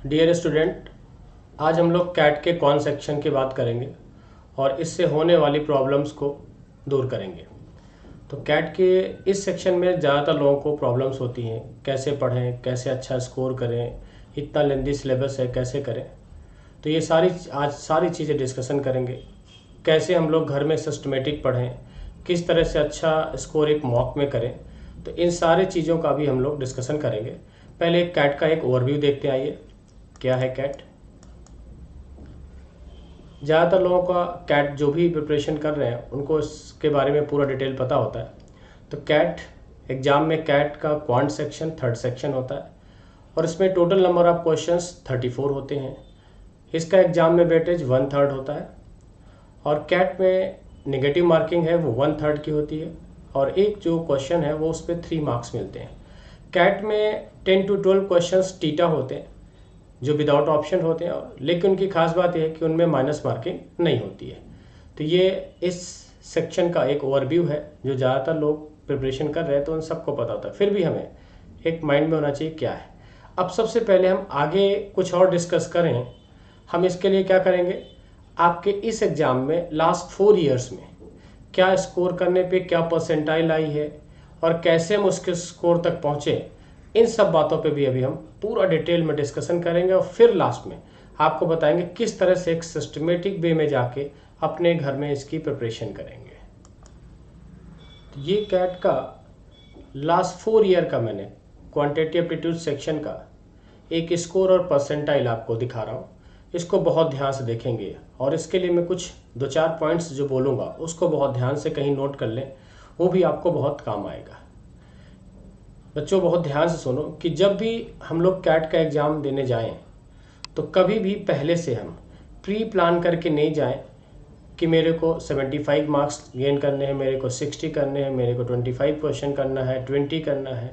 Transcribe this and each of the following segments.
Dear student, आज हम लोग कैट के कौन सेक्शन की बात करेंगे और इससे होने वाली प्रॉब्लम्स को दूर करेंगे। तो कैट के इस सेक्शन में ज़्यादातर लोगों को प्रॉब्लम्स होती हैं, कैसे पढ़ें, कैसे अच्छा स्कोर करें, इतना लेंदी सिलेबस है, कैसे करें। तो ये आज सारी चीज़ें डिस्कशन करेंगे। कैसे हम लोग घर में सिस्टमेटिक पढ़ें, किस तरह से अच्छा स्कोर एक मॉक में करें। तो इन सारी चीज़ों का भी हम लोग डिस्कशन करेंगे। पहले कैट का एक ओवरव्यू देखते हैं। आइए, क्या है कैट। ज़्यादातर लोगों का कैट जो भी प्रिपरेशन कर रहे हैं उनको इसके बारे में पूरा डिटेल पता होता है। तो कैट एग्ज़ाम में कैट का क्वांट सेक्शन थर्ड सेक्शन होता है और इसमें टोटल नंबर ऑफ क्वेश्चंस 34 होते हैं। इसका एग्ज़ाम में वेटेज 1/3 होता है और कैट में नेगेटिव मार्किंग है वो 1/3 की होती है और एक जो क्वेश्चन है वो उस पर 3 मार्क्स मिलते हैं। कैट में 10 to 12 क्वेश्चंस टीटा होते हैं जो विदाउट ऑप्शन होते हैं, लेकिन उनकी खास बात यह है कि उनमें माइनस मार्किंग नहीं होती है। तो ये इस सेक्शन का एक ओवरव्यू है जो ज़्यादातर लोग प्रिपरेशन कर रहे हैं तो उन सबको पता होता है, फिर भी हमें एक माइंड में होना चाहिए क्या है। अब सबसे पहले हम आगे कुछ और डिस्कस करें। हम इसके लिए क्या करेंगे, आपके इस एग्ज़ाम में लास्ट 4 ईयर्स में क्या स्कोर करने पे क्या परसेंटाइल आई है और कैसे हम उसके स्कोर तक पहुँचे, इन सब बातों पे भी अभी हम पूरा डिटेल में डिस्कशन करेंगे और फिर लास्ट में आपको बताएंगे किस तरह से एक सिस्टमेटिक वे में जाके अपने घर में इसकी प्रिपरेशन करेंगे। तो ये कैट का लास्ट 4 ईयर का मैंने क्वांटिटेटिव एप्टीट्यूड सेक्शन का एक स्कोर और परसेंटाइल आपको दिखा रहा हूँ। इसको बहुत ध्यान से देखेंगे और इसके लिए मैं कुछ 2-4 पॉइंट्स जो बोलूँगा उसको बहुत ध्यान से कहीं नोट कर लें, वो भी आपको बहुत काम आएगा। बच्चों बहुत ध्यान से सुनो कि जब भी हम लोग कैट का एग्ज़ाम देने जाएं तो कभी भी पहले से हम प्री प्लान करके नहीं जाएं कि मेरे को 75 मार्क्स गेन करने हैं, मेरे को 60 करने हैं, मेरे को 25 क्वेश्चन करना है, 20 करना है।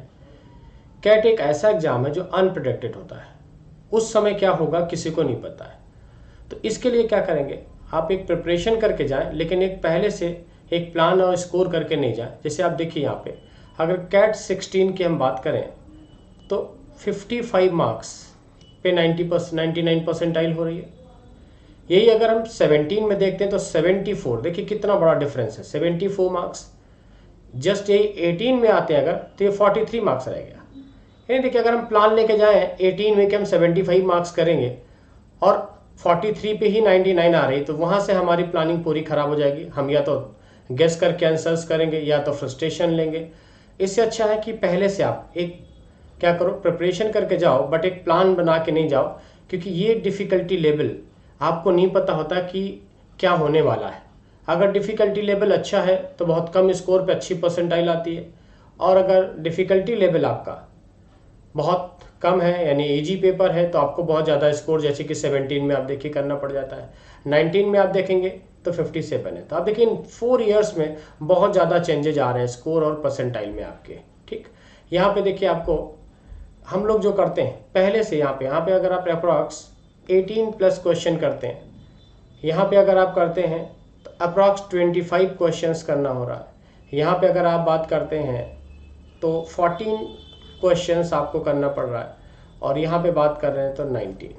कैट एक ऐसा एग्ज़ाम है जो अनप्रेडिक्टेड होता है, उस समय क्या होगा किसी को नहीं पता है। तो इसके लिए क्या करेंगे, आप एक प्रिपरेशन करके जाएं लेकिन एक पहले से एक प्लान और स्कोर करके नहीं जाएं। जैसे आप देखिए यहाँ पे अगर कैट 16 की हम बात करें तो 55 मार्क्स पे 99 परसेंटाइल हो रही है। यही अगर हम 17 में देखते हैं तो 74, देखिए कितना बड़ा डिफरेंस है, 74 मार्क्स। जस्ट यही 18 में आते हैं अगर तो ये 43 मार्क्स रह गया। यानी देखिए अगर हम प्लान लेके जाएं 18 में कि हम 75 मार्क्स करेंगे और 43 पे ही 99 आ रही तो वहाँ से हमारी प्लानिंग पूरी खराब हो जाएगी। हम या तो गेस करके आंसर्स करेंगे या तो फ्रस्ट्रेशन लेंगे। इससे अच्छा है कि पहले से आप एक क्या करो, प्रिपरेशन करके जाओ बट एक प्लान बना के नहीं जाओ, क्योंकि ये डिफ़िकल्टी लेवल आपको नहीं पता होता कि क्या होने वाला है। अगर डिफ़िकल्टी लेवल अच्छा है तो बहुत कम स्कोर पे अच्छी परसेंटाइल आती है और अगर डिफ़िकल्टी लेवल आपका बहुत कम है यानी इजी पेपर है तो आपको बहुत ज़्यादा स्कोर जैसे कि 17 में आप देखिए करना पड़ जाता है, 19 में आप देखेंगे तो 57 है। तो आप देखिए इन 4 ईयर्स में बहुत ज़्यादा चेंजेज आ रहे हैं स्कोर और परसेंटाइल में आपके। ठीक, यहाँ पे देखिए आपको हम लोग जो करते हैं पहले से यहाँ पे अगर आप अप्रॉक्स 18+ क्वेश्चन करते हैं, यहाँ पे अगर आप करते हैं तो अप्रॉक्स 25 क्वेश्चंस करना हो रहा है। यहाँ पे अगर आप बात करते हैं तो 14 क्वेश्चंस आपको करना पड़ रहा है और यहाँ पे बात कर रहे हैं तो 19।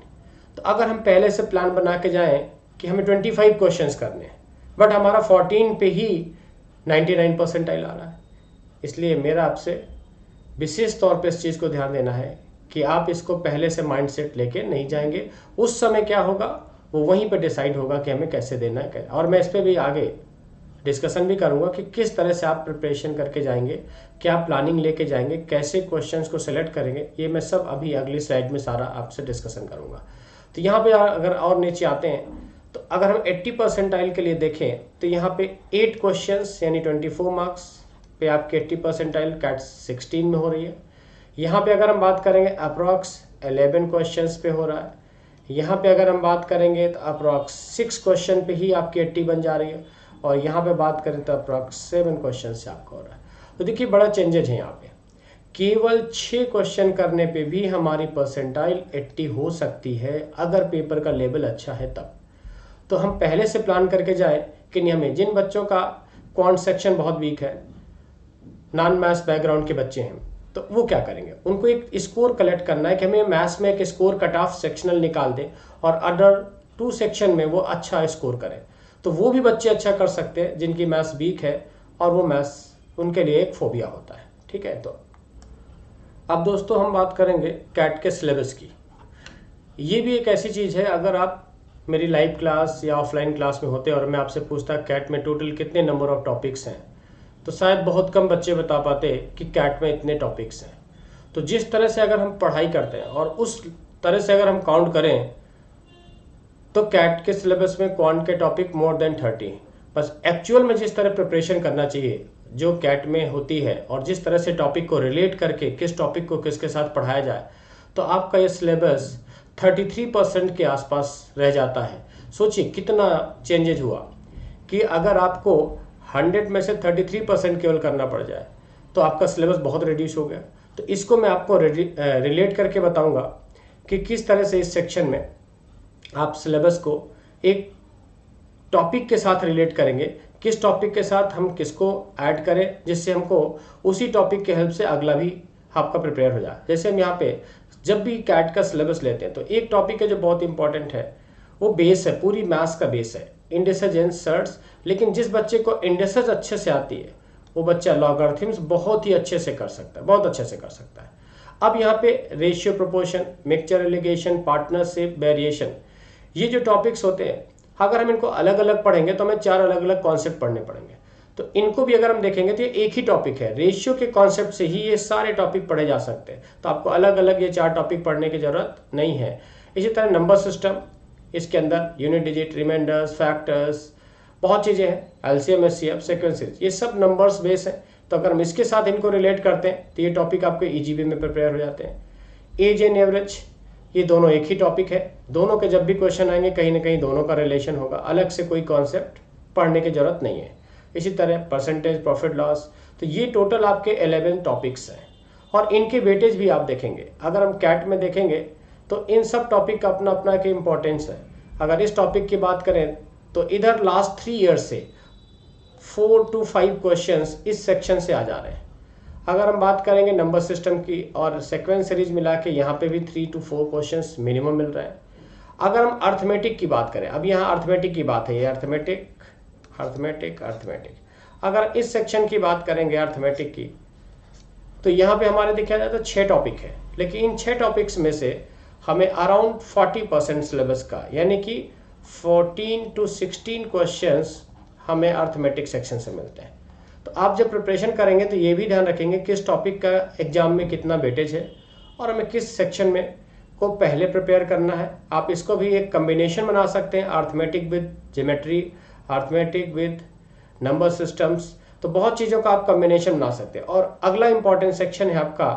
तो अगर हम पहले से प्लान बना के जाएं कि हमें 25 क्वेश्चंस करने हैं बट हमारा 14 पे ही 99 परसेंटाइल आ रहा है, इसलिए मेरा आपसे विशेष तौर पे इस चीज़ को ध्यान देना है कि आप इसको पहले से माइंड सेट लेके नहीं जाएंगे। उस समय क्या होगा वो वहीं पर डिसाइड होगा कि हमें कैसे देना है। और मैं इस पर भी आगे डिस्कशन भी करूंगा कि किस तरह से आप प्रिपरेशन करके जाएंगे, क्या प्लानिंग लेके जाएंगे, कैसे क्वेश्चंस को सेलेक्ट करेंगे, ये मैं सब अभी अगली स्लाइड में सारा आपसे डिस्कशन करूंगा। तो यहाँ पे अगर और नीचे आते हैं तो अगर हम 80 परसेंटाइल के लिए देखें तो यहाँ पे 8 क्वेश्चंस यानी 24 मार्क्स पे आपके 80 परसेंटाइल कैट 16 में हो रही है। यहाँ पे अगर हम बात करेंगे अप्रॉक्स 11 क्वेश्चंस पे हो रहा है। यहाँ पे अगर हम बात करेंगे तो अप्रॉक्स 6 क्वेश्चन पे ही आपकी 80 बन जा रही है और यहाँ पे बात करें तो अप्रॉक्स 7 क्वेश्चन से आपका हो रहा है। तो देखिए बड़ा चेंजेज है यहाँ पे, केवल 6 क्वेश्चन करने पे भी हमारी परसेंटाइल 80 हो सकती है अगर पेपर का लेवल अच्छा है तब। तो हम पहले से प्लान करके जाए कि नहीं, हमें जिन बच्चों का क्वांट सेक्शन बहुत वीक है, नॉन मैथ्स बैकग्राउंड के बच्चे हैं, तो वो क्या करेंगे, उनको एक स्कोर कलेक्ट करना है कि हमें मैथ्स में एक स्कोर कट ऑफ सेक्शनल निकाल दें और अदर 2 सेक्शन में वो अच्छा स्कोर करें। तो वो भी बच्चे अच्छा कर सकते हैं जिनकी मैथ्स वीक है और वो मैथ्स उनके लिए एक फोबिया होता है। ठीक है, तो अब दोस्तों हम बात करेंगे कैट के सिलेबस की। ये भी एक ऐसी चीज़ है, अगर आप मेरी लाइव क्लास या ऑफलाइन क्लास में होते और मैं आपसे पूछता कैट में टोटल कितने नंबर ऑफ टॉपिक्स हैं, तो शायद बहुत कम बच्चे बता पाते कि कैट में इतने टॉपिक्स हैं। तो जिस तरह से अगर हम पढ़ाई करते हैं और उस तरह से अगर हम काउंट करें तो कैट के सिलेबस में क्वांट के टॉपिक मोर देन 30। बस एक्चुअल में जिस तरह प्रिपरेशन करना चाहिए जो कैट में होती है और जिस तरह से टॉपिक को रिलेट करके किस टॉपिक को किसके साथ पढ़ाया जाए, तो आपका ये सिलेबस 33% के आसपास रह जाता है। सोचिए कितना चेंजेज हुआ कि अगर आपको 100 में से 33% केवल करना पड़ जाए तो आपका सिलेबस बहुत रिड्यूस हो गया। तो इसको मैं आपको रिलेट करके बताऊंगा कि किस तरह से इस सेक्शन में आप सिलेबस को एक टॉपिक के साथ रिलेट करेंगे, किस टॉपिक के साथ हम किसको ऐड करें जिससे हमको उसी टॉपिक के हेल्प से अगला भी आपका प्रिपेयर हो जाए। जैसे हम यहाँ पे जब भी कैट का सिलेबस लेते हैं तो एक टॉपिक है जो बहुत इंपॉर्टेंट है, वो बेस है, पूरी मैथ्स का बेस है, इंडेसेस एंड सर्ट्स। लेकिन जिस बच्चे को इंडेसेस अच्छे से आती है वो बच्चा लॉगरिथम्स बहुत ही अच्छे से कर सकता है, बहुत अच्छे से कर सकता है। अब यहाँ पे ratio, proportion, mixture, alligation, partnership, variation, ये जो टॉपिक्स होते हैं अगर हम इनको अलग अलग पढ़ेंगे तो हमें 4 अलग अलग कॉन्सेप्ट पढ़ने पड़ेंगे। तो इनको भी अगर हम देखेंगे तो ये एक ही टॉपिक है, रेशियो के कॉन्सेप्ट से ही ये सारे टॉपिक पढ़े जा सकते हैं। तो आपको अलग अलग ये 4 टॉपिक पढ़ने की जरूरत नहीं है। इसी तरह नंबर सिस्टम, इसके अंदर यूनिट डिजिट, रिमाइंडर्स, फैक्टर्स, बहुत चीज़ें हैं, एलसीएम, एचसीएफ, सीक्वेंसेस, ये सब नंबर्स बेस है। तो अगर हम इसके साथ इनको रिलेट करते हैं तो ये टॉपिक आपके ईजीबी में प्रिपेयर हो जाते हैं। एज एंड एवरेज, ये दोनों एक ही टॉपिक है, दोनों के जब भी क्वेश्चन आएंगे कहीं ना कहीं दोनों का रिलेशन होगा, अलग से कोई कॉन्सेप्ट पढ़ने की जरूरत नहीं है। इसी तरह परसेंटेज, प्रॉफिट लॉस, तो ये टोटल आपके 11 टॉपिक्स हैं और इनके वेटेज भी आप देखेंगे। अगर हम कैट में देखेंगे तो इन सब टॉपिक का अपना अपना के इम्पोर्टेंस है। अगर इस टॉपिक की बात करें तो इधर लास्ट 3 ईयर्स से 4 to 5 क्वेश्चंस इस सेक्शन से आ जा रहे हैं। अगर हम बात करेंगे नंबर सिस्टम की और सीक्वेंस सीरीज मिला के यहाँ पे भी 3 to 4 क्वेश्चंस मिनिमम मिल रहे हैं। अगर हम अर्थमेटिक की बात करें, अब यहाँ अर्थमेटिक की बात है, ये अर्थमेटिक, अगर इस सेक्शन की बात करेंगे अर्थमेटिक की, तो यहाँ पे हमारे देखा जाए तो 6 टॉपिक है, लेकिन इन 6 टॉपिक्स में से हमें अराउंड 40% सिलेबस का, यानी कि 14 to 16 क्वेश्चंस हमें अर्थमेटिक सेक्शन से मिलते हैं। तो आप जब प्रिपरेशन करेंगे तो ये भी ध्यान रखेंगे किस टॉपिक का एग्जाम में कितना वेटेज है और हमें किस सेक्शन में को पहले प्रिपेयर करना है। आप इसको भी एक कम्बिनेशन बना सकते हैं, arithmetic with geometry, arithmetic with number systems, तो बहुत चीज़ों का आप कम्बिनेशन बना सकते हैं। और अगला इंपॉर्टेंट सेक्शन है आपका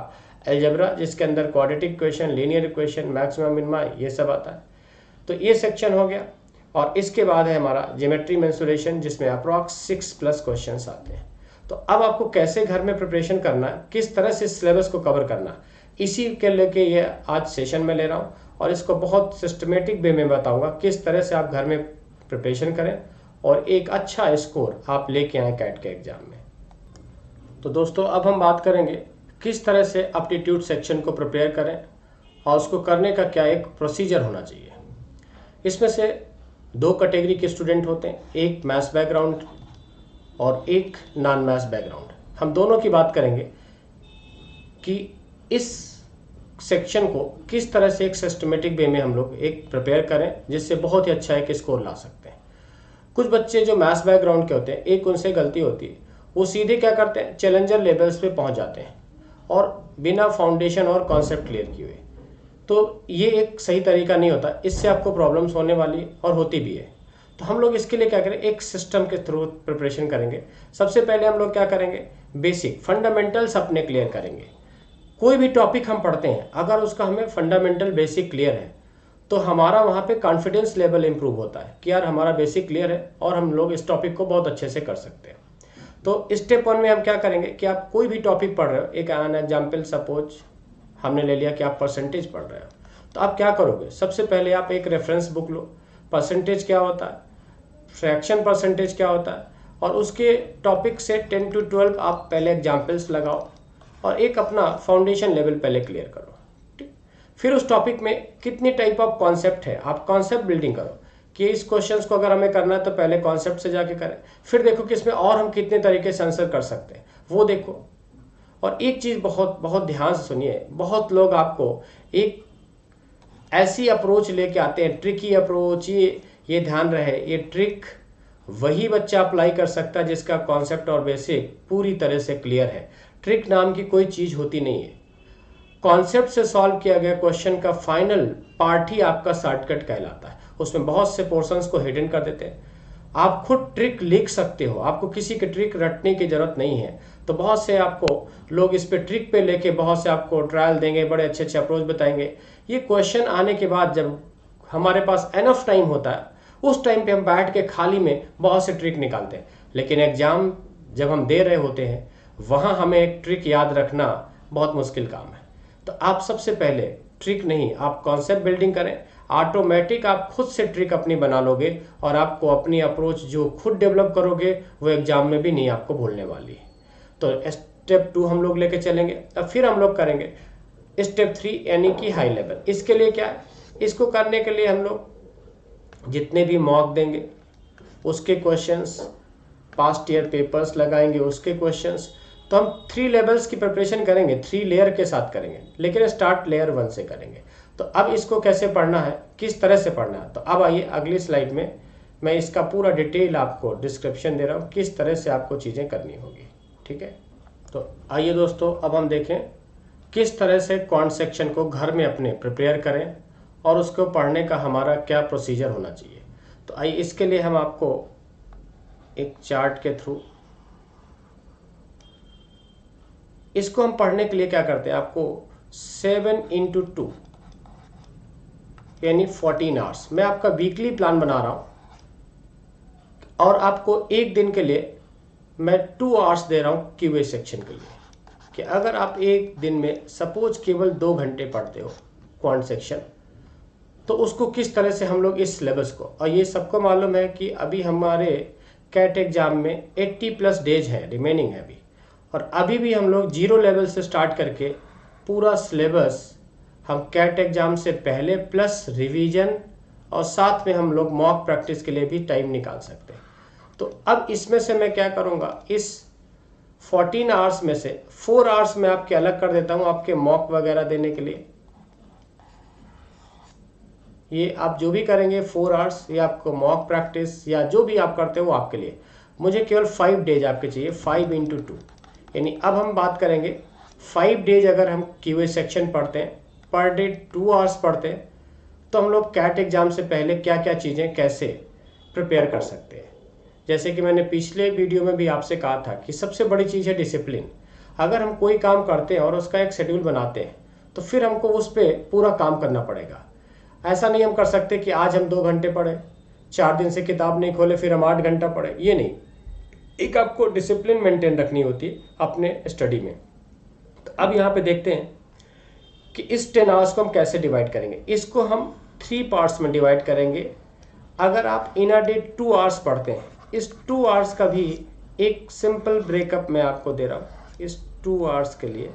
अलजेब्रा, जिसके अंदर quadratic equation, linear equation, maximum minima, ये सब आता है। तो ये सेक्शन हो गया और इसके बाद है हमारा ज्योमेट्री मेंसुरेशन, जिसमें अप्रॉक्स 6+ क्वेश्चंस आते हैं। तो अब आपको कैसे घर में प्रिपरेशन करना है, किस तरह से सिलेबस को कवर करना, इसी के लेके ये आज सेशन में ले रहा हूँ और इसको बहुत सिस्टमेटिक वे में बताऊंगा किस तरह से आप घर में प्रिपरेशन करें और एक अच्छा स्कोर आप लेके आए कैट के एग्जाम में। तो दोस्तों अब हम बात करेंगे किस तरह से एप्टीट्यूड सेक्शन को प्रिपेयर करें और उसको करने का क्या एक प्रोसीजर होना चाहिए। इसमें से 2 कैटेगरी के स्टूडेंट होते हैं, एक मैथ्स बैकग्राउंड और एक नॉन मैथ्स बैकग्राउंड। हम दोनों की बात करेंगे कि इस सेक्शन को किस तरह से एक सिस्टमेटिक वे में हम लोग एक प्रिपेयर करें जिससे बहुत ही अच्छा एक स्कोर ला सकते हैं। कुछ बच्चे जो मैथ्स बैकग्राउंड के होते हैं, एक उनसे गलती होती है, वो सीधे क्या करते हैं, चैलेंजर लेवल्स पे पहुंच जाते हैं और बिना फाउंडेशन और कॉन्सेप्ट क्लियर किए हुए। तो ये एक सही तरीका नहीं होता, इससे आपको प्रॉब्लम्स होने वाली और होती भी है। तो हम लोग इसके लिए क्या करें, एक सिस्टम के थ्रू प्रिपरेशन करेंगे। सबसे पहले हम लोग क्या करेंगे, बेसिक फंडामेंटल्स अपने क्लियर करेंगे। कोई भी टॉपिक हम पढ़ते हैं अगर उसका हमें फंडामेंटल बेसिक क्लियर है तो हमारा वहाँ पे कॉन्फिडेंस लेवल इंप्रूव होता है कि यार हमारा बेसिक क्लियर है और हम लोग इस टॉपिक को बहुत अच्छे से कर सकते हैं। तो स्टेप 1 में हम क्या करेंगे कि आप कोई भी टॉपिक पढ़ रहे हो, एक एन एग्जाम्पल सपोज हमने ले लिया कि आप परसेंटेज पढ़ रहे हो, तो आप क्या करोगे, सबसे पहले आप एक रेफरेंस बुक लो, परसेंटेज क्या होता है, फ्रैक्शन परसेंटेज क्या होता है, और उसके टॉपिक से 10 to 12 आप पहले एग्जाम्पल्स लगाओ और एक अपना फाउंडेशन लेवल पहले क्लियर करो। ठीक, फिर उस टॉपिक में कितनी टाइप ऑफ कॉन्सेप्ट है, आप कॉन्सेप्ट बिल्डिंग करो कि इस क्वेश्चंस को अगर हमें करना है तो पहले कॉन्सेप्ट से जाके करें, फिर देखो कि इसमें और हम कितने तरीके से आंसर कर सकते हैं वो देखो। और एक चीज़ बहुत बहुत ध्यान से सुनिए, बहुत लोग आपको एक ऐसी अप्रोच लेके आते हैं, ट्रिकी अप्रोच, ये ध्यान रहे ये ट्रिक वही बच्चा अप्लाई कर सकता है जिसका कॉन्सेप्ट और बेसिक पूरी तरह से क्लियर है। ट्रिक नाम की कोई चीज़ होती नहीं है। कॉन्सेप्ट से सॉल्व किया गया क्वेश्चन का फाइनल पार्ट ही आपका शॉर्टकट कहलाता है। उसमें बहुत से पोर्शंस को हिडन कर देते हैं। आप खुद ट्रिक लिख सकते हो, आपको किसी की ट्रिक रटने की जरूरत नहीं है। तो बहुत से आपको लोग इस पे ट्रिक पे लेके बहुत से आपको ट्रायल देंगे, बड़े अच्छे अच्छे अप्रोच बताएंगे। ये क्वेश्चन आने के बाद जब हमारे पास एनफ टाइम होता है उस टाइम पे हम बैठ के खाली में बहुत से ट्रिक निकालते हैं, लेकिन एग्जाम जब हम दे रहे होते हैं वहाँ हमें एक ट्रिक याद रखना बहुत मुश्किल काम है। तो आप सबसे पहले ट्रिक नहीं, आप कॉन्सेप्ट बिल्डिंग करें, ऑटोमेटिक आप खुद से ट्रिक अपनी बना लोगे और आपको अपनी अप्रोच जो खुद डेवलप करोगे वो एग्जाम में भी नहीं आपको भूलने वाली है। तो स्टेप 2 हम लोग लेके चलेंगे। अब फिर हम लोग करेंगे स्टेप 3 यानी कि हाई लेवल। इसके लिए क्या है, इसको करने के लिए हम लोग जितने भी मॉक देंगे उसके क्वेश्चंस, पास्ट ईयर पेपर्स लगाएंगे उसके क्वेश्चंस। तो हम 3 लेवल्स की प्रिपरेशन करेंगे, 3 लेयर के साथ करेंगे, लेकिन स्टार्ट लेयर 1 से करेंगे। तो अब इसको कैसे पढ़ना है, किस तरह से पढ़ना है, तो अब आइए अगली स्लाइड में मैं इसका पूरा डिटेल आपको डिस्क्रिप्शन दे रहा हूँ किस तरह से आपको चीज़ें करनी होगी। ठीक है, तो आइए दोस्तों अब हम देखें किस तरह से क्वांट सेक्शन को घर में अपने प्रिपेयर करें और उसको पढ़ने का हमारा क्या प्रोसीजर होना चाहिए। तो आइए इसके लिए हम आपको एक चार्ट के थ्रू इसको हम पढ़ने के लिए क्या करते हैं, आपको 7x2 यानी 14 आवर्स मैं आपका वीकली प्लान बना रहा हूँ और आपको एक दिन के लिए मैं 2 आवर्स दे रहा हूँ क्यूए सेक्शन के लिए, कि अगर आप एक दिन में सपोज केवल 2 घंटे पढ़ते हो क्वांट सेक्शन, तो उसको किस तरह से हम लोग इस सिलेबस को, और ये सबको मालूम है कि अभी हमारे कैट एग्जाम में 80+ डेज है रिमेनिंग है अभी, और अभी भी हम लोग 0 लेवल से स्टार्ट करके पूरा सिलेबस हम कैट एग्जाम से पहले प्लस रिवीजन और साथ में हम लोग मॉक प्रैक्टिस के लिए भी टाइम निकाल सकते हैं। तो अब इसमें से मैं क्या करूँगा, इस 14 आवर्स में से 4 आवर्स में आपके अलग कर देता हूँ आपके मॉक वगैरह देने के लिए। ये आप जो भी करेंगे 4 आवर्स, ये आपको मॉक प्रैक्टिस या जो भी आप करते हो आपके लिए, मुझे केवल 5 डेज आपके चाहिए, 5x2 यानी अब हम बात करेंगे 5 डेज अगर हम क्यूए सेक्शन पढ़ते हैं, पर डे 2 आवर्स पढ़ते हैं, तो हम लोग कैट एग्जाम से पहले क्या क्या चीज़ें कैसे प्रिपेयर कर सकते हैं। जैसे कि मैंने पिछले वीडियो में भी आपसे कहा था कि सबसे बड़ी चीज़ है डिसिप्लिन। अगर हम कोई काम करते हैं और उसका एक शेड्यूल बनाते हैं तो फिर हमको उस पर पूरा काम करना पड़ेगा। ऐसा नहीं हम कर सकते कि आज हम 2 घंटे पढ़े, 4 दिन से किताब नहीं खोले फिर हम 8 घंटा पढ़े, ये नहीं। एक आपको डिसिप्लिन मेंटेन रखनी होती है अपने स्टडी में। तो अब यहाँ पे देखते हैं कि इस 10 आवर्स को हम कैसे डिवाइड करेंगे। इसको हम 3 पार्ट्स में डिवाइड करेंगे। अगर आप इन अ डे 2 आवर्स पढ़ते हैं, इस 2 आवर्स का भी एक सिंपल ब्रेकअप मैं आपको दे रहा हूँ। इस 2 आवर्स के लिए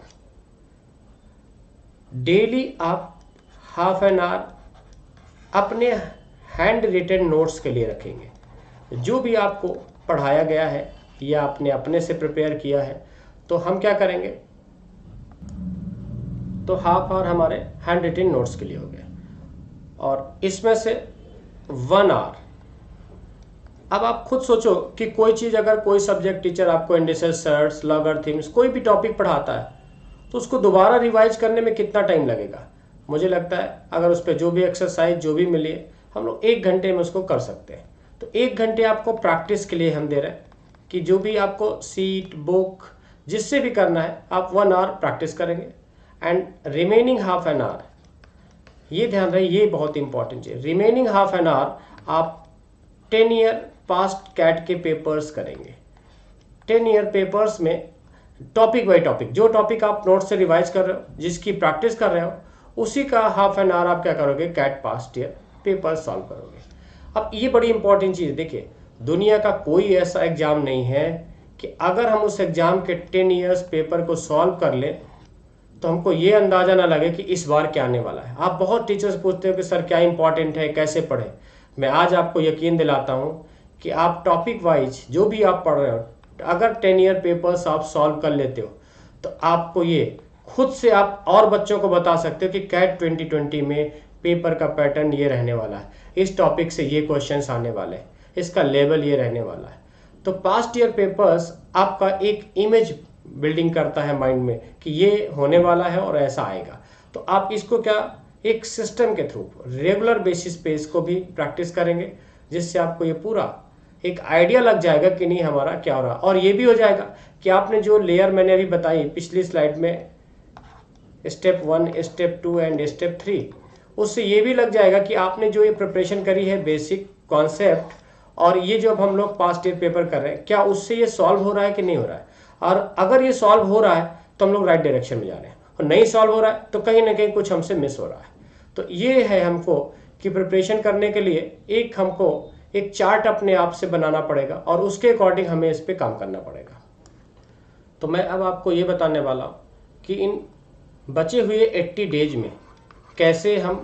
डेली आप हाफ एन आवर अपने हैंड रिटन नोट्स के लिए रखेंगे। जो भी आपको पढ़ाया गया है या आपने अपने से प्रिपेयर किया है, तो हम क्या करेंगे, तो हाफ आवर हमारे हैंड रिटन नोट्स के लिए हो गया और इसमें से 1 आवर। अब आप खुद सोचो कि कोई चीज़ अगर कोई सब्जेक्ट टीचर आपको इंडिसेस, सर्ट्स, लॉगरिथम्स कोई भी टॉपिक पढ़ाता है तो उसको दोबारा रिवाइज करने में कितना टाइम लगेगा। मुझे लगता है अगर उस पर जो भी एक्सरसाइज जो भी मिली है हम लोग 1 घंटे में उसको कर सकते हैं। तो 1 घंटे आपको प्रैक्टिस के लिए हम दे रहे हैं कि जो भी आपको सीट, बुक जिससे भी करना है आप 1 आवर प्रैक्टिस करेंगे and remaining half an hour, ये ध्यान रहे, ये बहुत इंपॉर्टेंट है, रिमेनिंग हाफ एन आवर आप 10 ईयर पास्ट कैट के पेपर्स करेंगे। 10 ईयर पेपर्स में टॉपिक बाई टॉपिक, जो टॉपिक आप नोट से रिवाइज कर रहे हो, जिसकी प्रैक्टिस कर रहे हो, उसी का हाफ एन आवर आप क्या करोगे, CAT past year paper solve करोगे। अब ये बड़ी इंपॉर्टेंट चीज़, देखिए दुनिया का कोई ऐसा एग्जाम नहीं है कि अगर हम उस एग्ज़ाम के 10 ईयर्स पेपर को सॉल्व कर लें तो हमको ये अंदाज़ा ना लगे कि इस बार क्या आने वाला है। आप बहुत टीचर्स पूछते हो कि सर क्या इंपॉर्टेंट है, कैसे पढ़ें। मैं आज आपको यकीन दिलाता हूँ कि आप टॉपिक वाइज जो भी आप पढ़ रहे हो, अगर 10 ईयर पेपर्स आप सॉल्व कर लेते हो तो आपको ये खुद से आप और बच्चों को बता सकते हो कि कैट 2020 में पेपर का पैटर्न ये रहने वाला है, इस टॉपिक से ये क्वेश्चंस आने वाले हैं, इसका लेवल ये रहने वाला है। तो पास्ट ईयर पेपर्स आपका एक इमेज बिल्डिंग करता है माइंड में कि ये होने वाला है और ऐसा आएगा। तो आप इसको क्या एक सिस्टम के थ्रू रेगुलर बेसिस पे इसको भी प्रैक्टिस करेंगे, जिससे आपको ये पूरा एक आइडिया लग जाएगा कि नहीं हमारा क्या हो रहा। और ये भी हो जाएगा कि आपने जो लेयर मैंने अभी बताई पिछली स्लाइड में, स्टेप 1, स्टेप 2 एंड स्टेप 3, उससे ये भी लग जाएगा कि आपने जो ये प्रिपरेशन करी है बेसिक कॉन्सेप्ट, और ये जो अब हम लोग पास्ट ईयर पेपर कर रहे हैं, क्या उससे ये सॉल्व हो रहा है कि नहीं हो रहा है। और अगर ये सॉल्व हो रहा है तो हम लोग राइट डायरेक्शन में जा रहे हैं, और नहीं सॉल्व हो रहा है तो कहीं ना कहीं कुछ हमसे मिस हो रहा है। तो ये है हमको कि प्रिपरेशन करने के लिए हमको एक चार्ट अपने आप से बनाना पड़ेगा और उसके अकॉर्डिंग हमें इस पर काम करना पड़ेगा। तो मैं अब आपको ये बताने वाला हूँ कि इन बचे हुए 80 डेज में कैसे हम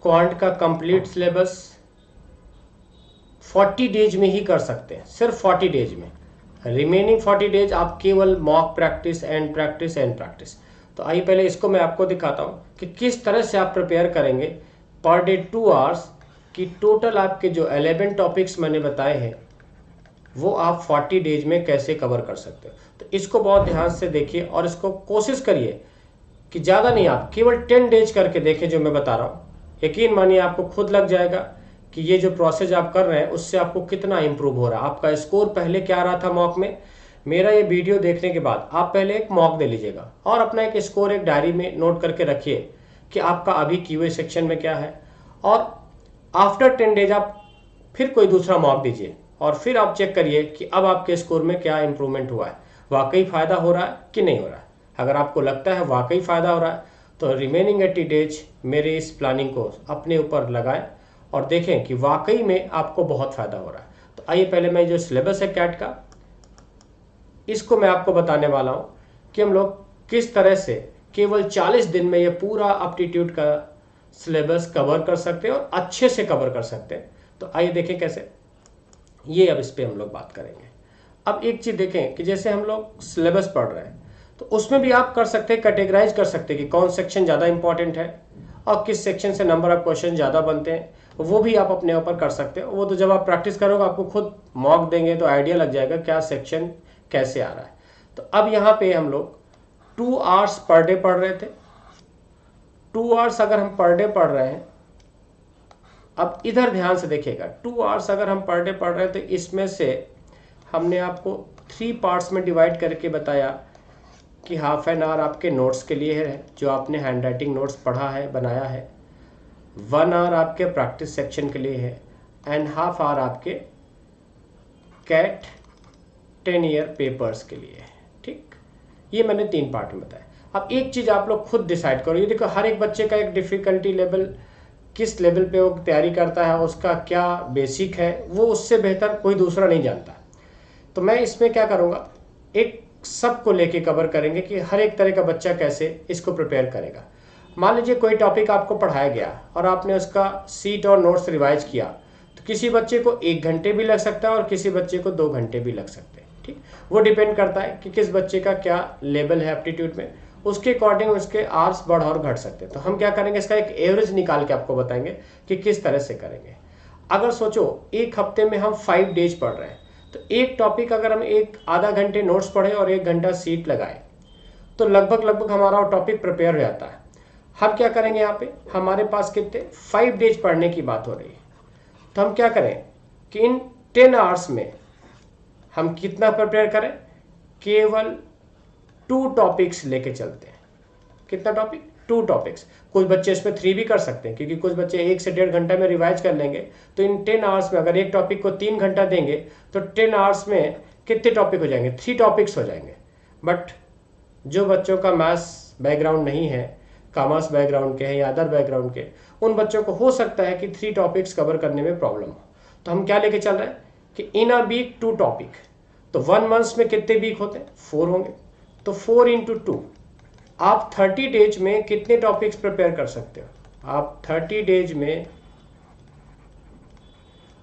क्वांट का कंप्लीट सिलेबस 40 डेज में ही कर सकते हैं, सिर्फ 40 डेज में। रिमेनिंग 40 डेज आप केवल mock practice and practice and practice. तो आइए पहले इसको मैं आपको दिखाता हूँ कि किस तरह से आप प्रिपेयर करेंगे पर डे 2 आवर्स की टोटल आपके जो 11 टॉपिक्स मैंने बताए हैं वो आप 40 डेज में कैसे कवर कर सकते हो। तो इसको बहुत ध्यान से देखिए और इसको कोशिश करिए कि ज़्यादा नहीं, आप केवल 10 डेज करके देखें जो मैं बता रहा हूँ। यकीन मानिए आपको खुद लग जाएगा कि ये जो प्रोसेस आप कर रहे हैं उससे आपको कितना इंप्रूव हो रहा है। आपका स्कोर पहले क्या रहा था मॉक में, मेरा ये वीडियो देखने के बाद आप पहले एक मॉक दे लीजिएगा और अपना एक स्कोर एक डायरी में नोट करके रखिए कि आपका अभी क्यूए सेक्शन में क्या है, और आफ्टर 10 डेज आप फिर कोई दूसरा मॉक दीजिए और फिर आप चेक करिए कि अब आपके स्कोर में क्या इंप्रूवमेंट हुआ है, वाकई फ़ायदा हो रहा है कि नहीं हो रहा है। अगर आपको लगता है वाकई फ़ायदा हो रहा है तो रिमेनिंग 80 डेज मेरे इस प्लानिंग को अपने ऊपर लगाएं और देखें कि वाकई में आपको बहुत फ़ायदा हो रहा है। तो आइए पहले मैं जो सिलेबस है कैट का, इसको मैं आपको बताने वाला हूँ कि हम लोग किस तरह से केवल 40 दिन में ये पूरा एप्टीट्यूड का सिलेबस कवर कर सकते हैं और अच्छे से कवर कर सकते हैं। तो आइए देखें कैसे, ये अब इस पर हम लोग बात करेंगे। अब एक चीज़ देखें कि जैसे हम लोग सिलेबस पढ़ रहे हैं तो उसमें भी आप कर सकते हैं, कैटेगराइज कर सकते हैं कि कौन सेक्शन ज़्यादा इंपॉर्टेंट है और किस सेक्शन से नंबर ऑफ क्वेश्चन ज़्यादा बनते हैं, वो भी आप अपने ऊपर कर सकते हो। वो तो जब आप प्रैक्टिस करोगे आपको खुद मॉक देंगे तो आइडिया लग जाएगा क्या सेक्शन कैसे आ रहा है। तो अब यहाँ पे हम लोग 2 आवर्स पर डे पढ़ रहे थे। 2 आवर्स अगर हम पर डे पढ़ रहे हैं, अब इधर ध्यान से देखिएगा, 2 आवर्स अगर हम पर डे पढ़ रहे हैं तो इसमें से हमने आपको 3 पार्ट्स में डिवाइड करके बताया कि हाफ एन आवर आपके नोट्स के लिए है जो आपने हैंड राइटिंग नोट्स पढ़ा है बनाया है, 1 आवर आपके प्रैक्टिस सेक्शन के लिए है एंड हाफ आवर आपके कैट 10 ईयर पेपर्स के लिए है। ठीक, ये मैंने 3 पार्ट में बताया। अब एक चीज़ आप लोग खुद डिसाइड करो, ये देखो हर एक बच्चे का एक डिफ़िकल्टी लेवल, किस लेवल पे वो तैयारी करता है, उसका क्या बेसिक है, वो उससे बेहतर कोई दूसरा नहीं जानता। तो मैं इसमें क्या करूँगा, एक सबको लेके कवर करेंगे कि हर एक तरह का बच्चा कैसे इसको प्रिपेयर करेगा। मान लीजिए कोई टॉपिक आपको पढ़ाया गया और आपने उसका सीट और नोट्स रिवाइज किया, तो किसी बच्चे को 1 घंटे भी लग सकता है और किसी बच्चे को 2 घंटे भी लग सकते हैं। ठीक, वो डिपेंड करता है कि किस बच्चे का क्या लेवल है एप्टीट्यूड में, उसके अकॉर्डिंग उसके आवर्स बढ़ और घट सकते हैं। तो हम क्या करेंगे, इसका एक एवरेज निकाल के आपको बताएंगे कि किस तरह से करेंगे। अगर सोचो एक हफ्ते में हम 5 डेज पढ़ रहे हैं तो एक टॉपिक अगर हम एक आधा घंटे नोट्स पढ़े और 1 घंटा सीट लगाए तो लगभग हमारा टॉपिक प्रिपेयर हो जाता है। हम क्या करेंगे, यहाँ पे हमारे पास कितने 5 डेज पढ़ने की बात हो रही है, तो हम क्या करें कि इन 10 आवर्स में हम कितना प्रिपेयर करें, केवल 2 टॉपिक्स लेके चलते हैं। कितना टॉपिक, 2 टॉपिक्स। कुछ बच्चे इसमें 3 भी कर सकते हैं क्योंकि कुछ बच्चे 1 से 1.5 घंटा में रिवाइज कर लेंगे। तो इन 10 आवर्स में अगर एक टॉपिक को 3 घंटा देंगे तो 10 आवर्स में कितने टॉपिक हो जाएंगे, 3 टॉपिक्स हो जाएंगे। बट जो बच्चों का मैथ्स बैकग्राउंड नहीं है, कॉमर्स बैकग्राउंड के हैं या अदर बैकग्राउंड के, उन बच्चों को हो सकता है कि 3 टॉपिक्स कवर करने में प्रॉब्लम हो। तो हम क्या लेके चल रहे हैं कि इन अ वीक 2 टॉपिक। तो 1 मंथ्स में कितने वीक होते हैं? 4 होंगे। तो 4 × 2, आप 30 डेज में कितने टॉपिक्स प्रिपेयर कर सकते हो? आप 30 डेज में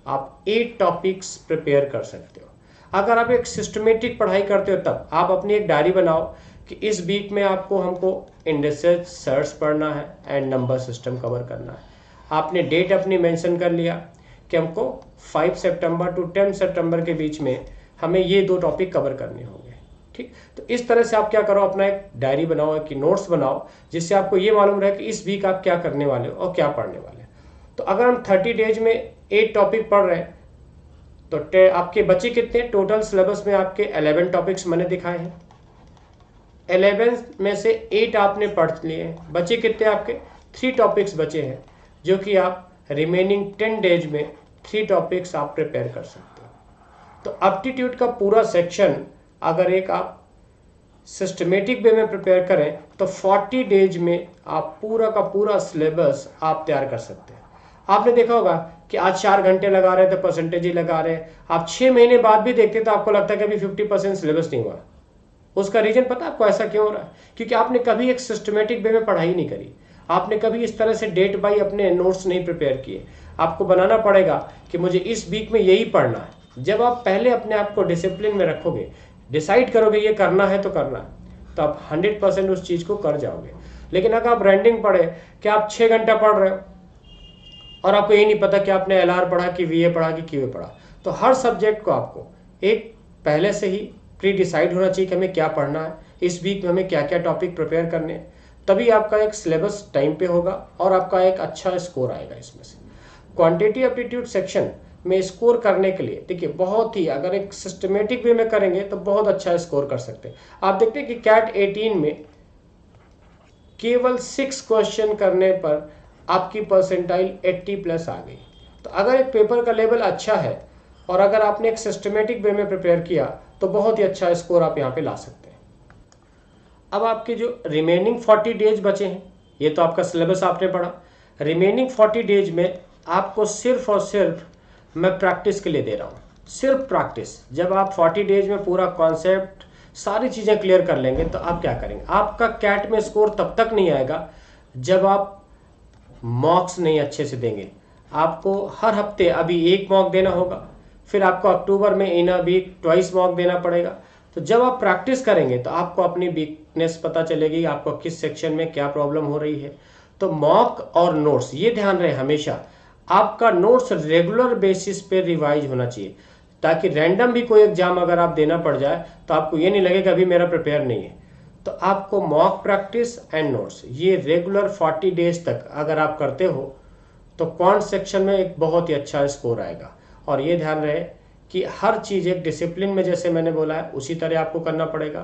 आप 8 टॉपिक्स प्रिपेयर कर सकते हो। अगर आप एक सिस्टमेटिक पढ़ाई करते हो तब आप अपनी एक डायरी बनाओ कि इस वीक में हमको इंडिसेस सर्च पढ़ना है एंड नंबर सिस्टम कवर करना है। आपने डेट अपनी मेंशन कर लिया कि हमको 5 सितंबर टू 10 सितंबर के बीच में हमें ये 2 टॉपिक कवर करने होंगे। ठीक, तो इस तरह से आप क्या करो, अपना एक डायरी बनाओ, एक नोट्स बनाओ, जिससे आपको ये मालूम रहे कि इस वीक आप क्या करने वाले हो और क्या पढ़ने वाले हो। तो अगर हम 30 डेज में 8 टॉपिक पढ़ रहे हैं तो आपके बचे कितने? टोटल सिलेबस में आपके 11 टॉपिक्स मैंने दिखाए हैं। 11 में से 8 आपने पढ़ लिए हैं, बचे कितने आपके? 3 टॉपिक्स बचे हैं, जो कि आप रिमेनिंग 10 डेज में 3 टॉपिक्स आप प्रिपेयर कर सकते हो। तो एप्टीट्यूड का पूरा सेक्शन अगर एक आप सिस्टमेटिक वे में प्रिपेयर करें तो 40 डेज में आप पूरा का पूरा सिलेबस आप तैयार कर सकते हैं। आपने देखा होगा कि आज 4 घंटे लगा रहे थे, परसेंटेज ही लगा रहे हैं, आप 6 महीने बाद भी देखते तो आपको लगता है कि अभी 50% सिलेबस नहीं हुआ। उसका रीजन पता आपको ऐसा क्यों हो रहा है? क्योंकि आपने कभी एक सिस्टमेटिक वे में पढ़ाई नहीं करी, आपने कभी इस तरह से डेट बाई अपने नोट्स नहीं प्रिपेयर किए। आपको बनाना पड़ेगा कि मुझे इस वीक में यही पढ़ना है। जब आप पहले अपने आप को डिसिप्लिन में रखोगे, डिसाइड करोगे ये करना है तो करना है, तो आप 100% उस चीज़ को कर जाओगे। लेकिन अगर आप रैंडम पढ़े कि आप 6 घंटा पढ़ रहे हो और आपको ये नहीं पता कि आपने एलआर पढ़ा कि वीए पढ़ा कि क्यूए पढ़ा, तो हर सब्जेक्ट को आपको एक पहले से ही प्री डिसाइड होना चाहिए कि हमें क्या पढ़ना है, इस वीक में हमें क्या क्या टॉपिक प्रिपेयर करने हैं। तभी आपका एक सिलेबस टाइम पे होगा और आपका एक अच्छा स्कोर आएगा। इसमें से क्वांटिटी एप्टीट्यूड सेक्शन में स्कोर करने के लिए देखिए बहुत ही, अगर एक सिस्टमेटिक वे में करेंगे तो बहुत अच्छा स्कोर कर सकते हैं। आप देखते हैं कि कैट 18 में केवल 6 क्वेश्चन करने पर आपकी परसेंटाइल 80+ आ गई। तो अगर एक पेपर का लेवल अच्छा है और अगर आपने एक सिस्टमेटिक वे में प्रिपेयर किया तो बहुत ही अच्छा स्कोर आप यहाँ पे ला सकते हैं। अब आपके जो रिमेनिंग 40 डेज बचे हैं, ये तो आपका सिलेबस आपने पढ़ा। रिमेनिंग 40 डेज में आपको सिर्फ और सिर्फ मैं प्रैक्टिस के लिए दे रहा हूँ, सिर्फ प्रैक्टिस। जब आप 40 डेज में पूरा कॉन्सेप्ट सारी चीज़ें क्लियर कर लेंगे तो आप क्या करेंगे, आपका कैट में स्कोर तब तक नहीं आएगा जब आप मॉक्स नहीं अच्छे से देंगे। आपको हर हफ्ते अभी 1 मॉक देना होगा, फिर आपको अक्टूबर में इन अ वीक 2 मॉक देना पड़ेगा। तो जब आप प्रैक्टिस करेंगे तो आपको अपनी वीकनेस पता चलेगी, आपको किस सेक्शन में क्या प्रॉब्लम हो रही है। तो मॉक और नोट्स, ये ध्यान रहे हमेशा आपका नोट्स रेगुलर बेसिस पे रिवाइज होना चाहिए, ताकि रैंडम भी कोई एग्जाम अगर आप देना पड़ जाए तो आपको ये नहीं लगे कि अभी मेरा प्रिपेयर नहीं है। तो आपको मॉक प्रैक्टिस एंड नोट्स ये रेगुलर 40 डेज तक अगर आप करते हो तो क्वांट सेक्शन में एक बहुत ही अच्छा स्कोर आएगा। और ये ध्यान रहे कि हर चीज़ एक डिसिप्लिन में, जैसे मैंने बोला है उसी तरह आपको करना पड़ेगा।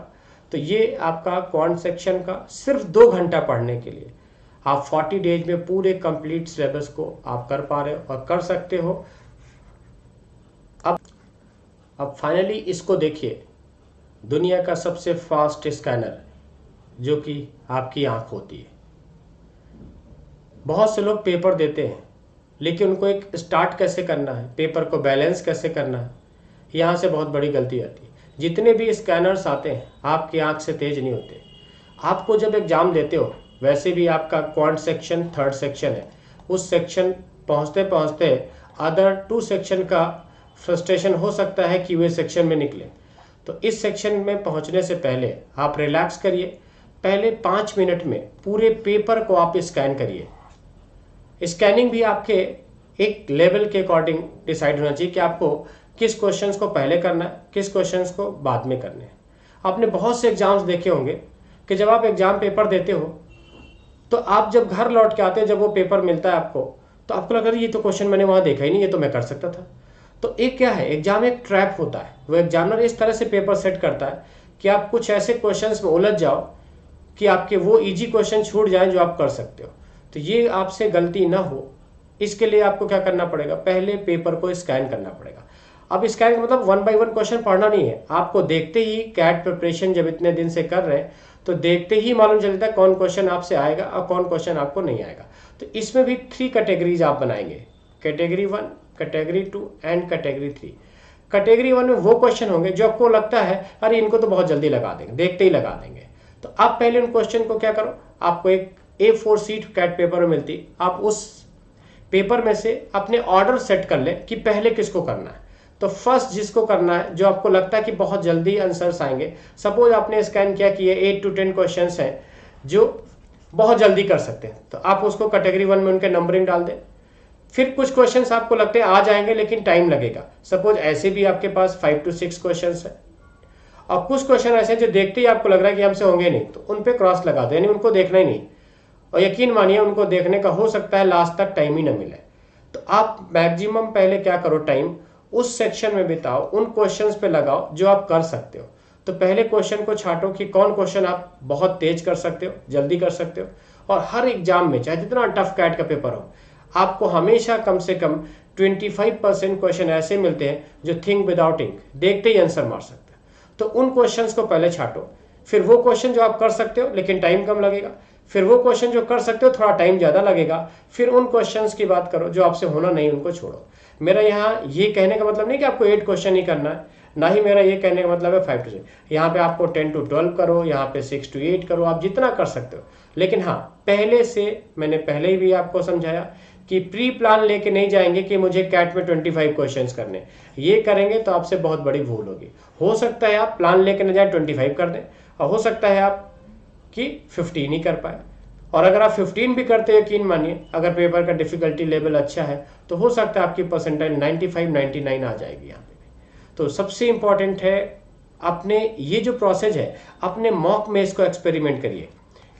तो ये आपका क्वांट सेक्शन का सिर्फ 2 घंटा पढ़ने के लिए आप 40 डेज में पूरे कंप्लीट सिलेबस को आप कर पा रहे हो और कर सकते हो। अब फाइनली इसको देखिए, दुनिया का सबसे फास्ट स्कैनर जो कि आपकी आंख होती है। बहुत से लोग पेपर देते हैं लेकिन उनको एक स्टार्ट कैसे करना है, पेपर को बैलेंस कैसे करना है, यहाँ से बहुत बड़ी गलती आती है। जितने भी स्कैनर्स आते हैं आपकी आंख से तेज नहीं होते। आपको जब एग्जाम देते हो, वैसे भी आपका क्वांट सेक्शन 3rd सेक्शन है, उस सेक्शन पहुँचते पहुँचते अदर 2 सेक्शन का फ्रस्ट्रेशन हो सकता है कि वे सेक्शन में निकले। तो इस सेक्शन में पहुँचने से पहले आप रिलैक्स करिए, पहले 5 मिनट में पूरे पेपर को आप स्कैन करिए। स्कैनिंग भी आपके एक लेवल के अकॉर्डिंग डिसाइड होना चाहिए कि आपको किस क्वेश्चंस को पहले करना है, किस क्वेश्चंस को बाद में करने हैं। आपने बहुत से एग्जाम्स देखे होंगे कि जब आप एग्जाम पेपर देते हो तो आप जब घर लौट के आते हैं, जब वो पेपर मिलता है आपको, तो आपको लगता है ये तो क्वेश्चन मैंने वहाँ देखा ही नहीं, ये तो मैं कर सकता था। तो एक क्या है, एग्जाम एक ट्रैप होता है। वो एग्जामिनर इस तरह से पेपर सेट करता है कि आप कुछ ऐसे क्वेश्चंस में उलझ जाओ कि आपके वो इजी क्वेश्चन छूट जाए जो आप कर सकते हो। तो ये आपसे गलती ना हो, इसके लिए आपको क्या करना पड़ेगा, पहले पेपर को स्कैन करना पड़ेगा। अब स्कैन का मतलब 1 बाय 1 क्वेश्चन पढ़ना नहीं है, आपको देखते ही कैट प्रिपरेशन जब इतने दिन से कर रहे हैं तो देखते ही मालूम चलता है कौन क्वेश्चन आपसे आएगा और कौन क्वेश्चन आपको नहीं आएगा। तो इसमें भी 3 कैटेगरीज आप बनाएंगे, category 1, category 2 and category 3। Category 1 में वो क्वेश्चन होंगे जो आपको लगता है अरे इनको तो बहुत जल्दी लगा देंगे, देखते ही लगा देंगे। तो आप पहले उन क्वेश्चन को क्या करो, आपको एक A4 शीट कैट पेपर में मिलती, आप उस पेपर में से अपने ऑर्डर सेट कर ले कि पहले किसको करना है। तो फर्स्ट जिसको करना है, जो आपको लगता है कि बहुत जल्दी आंसर्स आएंगे, सपोज आपने स्कैन किया कि ये 8 to 10 क्वेश्चंस हैं जो बहुत जल्दी कर सकते हैं, तो आप उसको कैटेगरी 1 में उनके नंबरिंग डाल दें। फिर कुछ क्वेश्चंस आपको लगते हैं आ जाएंगे लेकिन टाइम लगेगा, सपोज ऐसे भी आपके पास 5 to 6 क्वेश्चंस है, और कुछ क्वेश्चन ऐसे हैं जो देखते ही आपको लग रहा है कि हमसे होंगे नहीं, तो उन पे क्रॉस लगा दो, यानी उनको देखना ही नहीं। और यकीन मानिए उनको देखने का हो सकता है लास्ट तक टाइम ही ना मिले। तो आप मैक्सिमम पहले क्या करो, टाइम उस सेक्शन में बिताओ, उन क्वेश्चंस पे लगाओ जो आप कर सकते हो। तो पहले क्वेश्चन को छांटो कि कौन क्वेश्चन आप बहुत तेज कर सकते हो, जल्दी कर सकते हो। और हर एग्जाम में चाहे जितना टफ कैट का पेपर हो, आपको हमेशा कम से कम 25% क्वेश्चन ऐसे मिलते हैं जो थिंक विदाउट इंक, देखते ही आंसर मार सकते हैं। तो उन क्वेश्चंस को पहले छांटो, फिर वो क्वेश्चन जो आप कर सकते हो लेकिन टाइम कम लगेगा, फिर वो क्वेश्चन जो कर सकते हो थोड़ा टाइम ज़्यादा लगेगा, फिर उन क्वेश्चंस की बात करो जो आपसे होना नहीं, उनको छोड़ो। मेरा यहाँ ये कहने का मतलब नहीं कि आपको 8 क्वेश्चन ही करना है, ना ही मेरा ये कहने का मतलब है 5 to 6। यहाँ पे आपको 10 to 12 करो, यहाँ पे 6 to 8 करो, आप जितना कर सकते हो। लेकिन हाँ, पहले से मैंने पहले ही भी आपको समझाया कि प्री प्लान लेके नहीं जाएंगे कि मुझे कैट में 25 क्वेश्चंस करने, ये करेंगे तो आपसे बहुत बड़ी भूल होगी। हो सकता है आप प्लान लेके न जाए 25 कर दें, और हो सकता है आप कि 15 ही कर पाए। और अगर आप 15 भी करते हैं, यकीन मानिए अगर पेपर का डिफिकल्टी लेवल अच्छा है तो हो सकता है आपकी परसेंटाइल 95 99 आ जाएगी यहाँ पे भी। तो सबसे इंपॉर्टेंट है अपने ये जो प्रोसेस है, अपने मॉक में इसको एक्सपेरिमेंट करिए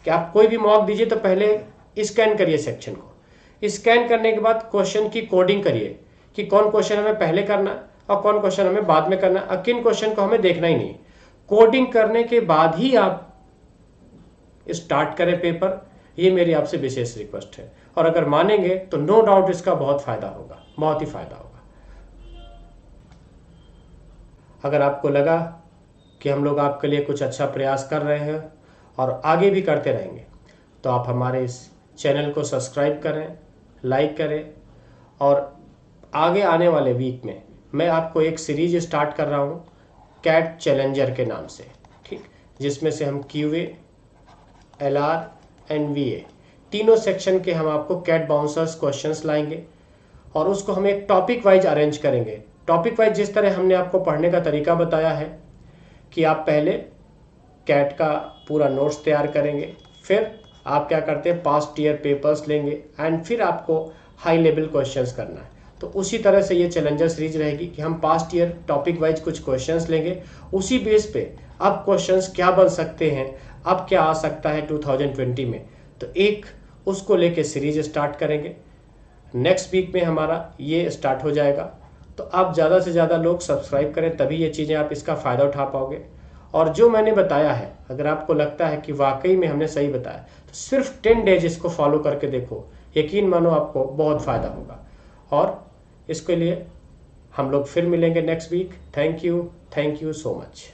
कि आप कोई भी मॉक दीजिए तो पहले स्कैन करिए सेक्शन को, स्कैन करने के बाद क्वेश्चन की कोडिंग करिए कि कौन क्वेश्चन हमें पहले करना है और कौन क्वेश्चन हमें बाद में करना है, और किन क्वेश्चन को हमें देखना ही नहीं। कोडिंग करने के बाद ही आप स्टार्ट करें पेपर, ये मेरी आपसे विशेष रिक्वेस्ट है। और अगर मानेंगे तो नो डाउट इसका बहुत फायदा होगा, बहुत ही फायदा होगा। अगर आपको लगा कि हम लोग आपके लिए कुछ अच्छा प्रयास कर रहे हैं और आगे भी करते रहेंगे, तो आप हमारे इस चैनल को सब्सक्राइब करें, लाइक करें। और आगे आने वाले वीक में मैं आपको एक सीरीज स्टार्ट कर रहा हूँ कैट चैलेंजर के नाम से, ठीक, जिसमें से हम QA, LR एंड VA तीनों सेक्शन के हम आपको कैट बाउंसर्स क्वेश्चंस लाएंगे और उसको हम एक टॉपिक वाइज अरेंज करेंगे। टॉपिक वाइज जिस तरह हमने आपको पढ़ने का तरीका बताया है कि आप पहले कैट का पूरा नोट्स तैयार करेंगे, फिर आप क्या करते हैं पास्ट ईयर पेपर्स लेंगे, एंड फिर आपको हाई लेवल क्वेश्चंस करना है। तो उसी तरह से ये चैलेंजर सीरीज रहेगी कि हम पास्ट ईयर टॉपिक वाइज कुछ क्वेश्चंस लेंगे, उसी बेस पे अब क्वेश्चंस क्या बन सकते हैं, अब क्या आ सकता है 2020 में, तो एक उसको लेके सीरीज स्टार्ट करेंगे। नेक्स्ट वीक में हमारा ये स्टार्ट हो जाएगा। तो आप ज़्यादा से ज़्यादा लोग सब्सक्राइब करें, तभी ये चीज़ें आप इसका फ़ायदा उठा पाओगे। और जो मैंने बताया है, अगर आपको लगता है कि वाकई में हमने सही बताया, तो सिर्फ 10 डेज इसको फॉलो करके देखो, यकीन मानो आपको बहुत फ़ायदा होगा। और इसके लिए हम लोग फिर मिलेंगे next week. Thank you so much.